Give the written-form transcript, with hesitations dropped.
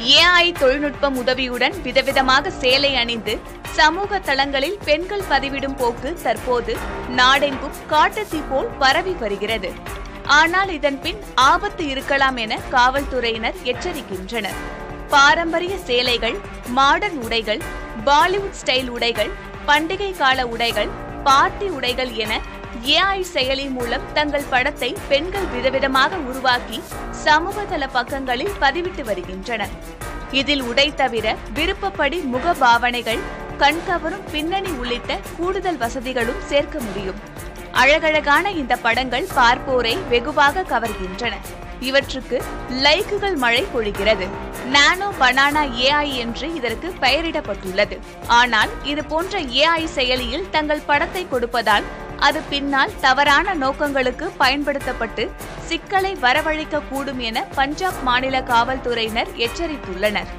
AI தொழில்நுட்பம் உதவியுடன் விதவிதமாக சேலை அணிந்து சமூக தளங்களில் பெண்கள் பதிவிடும் போக்கு தற்போது நாடெங்கும் காட்டுத்தீ போல் பரவி வருகிறது. ஆனால் இதன் பின் ஆபத்து இருக்கலாம் என காவல்துறையினர் எச்சரிக்கின்றனர். பாரம்பரிய சேலைகள், மாடர்ன் உடைகள், பாலிவுட் ஸ்டைல் உடைகள், பண்டிகை கால உடைகள், பார்ட்டி உடைகள் என AI செயலி மூலம் தங்கள் படத்தை பெண்கள் விதவிதமாக உருவாக்கி சமூகதள பக்கங்களில் பதிவிட்டு வருகின்றனர். இதில் உடை தவிர விருப்பப்படி முக பாவனைகள், கண்கவரும் பின்னணி உள்ளிட்ட கூடுதல் வசதிகளும் சேர்க்க முடியும். அழகழகான இந்த படங்கள் பார்ப்போரை வெகுவாக கவர்கின்றன. இவற்றுக்கு லைக்குகள் மழை பொழிகிறது. நானோ பனானா AI என்று இதற்கு பெயரிடப்பட்டுள்ளது. ஆனால் இது போன்ற AI செயலியில் தங்கள் படத்தை கொடுப்பதால் அது பின்னால் தவறான நோக்கங்களுக்கு பயன்படுத்தப்பட்டு சிக்கலை வரவழைக்க கூடும் என பஞ்சாப் மாநில காவல்துறையினர் எச்சரித்துள்ளனர்.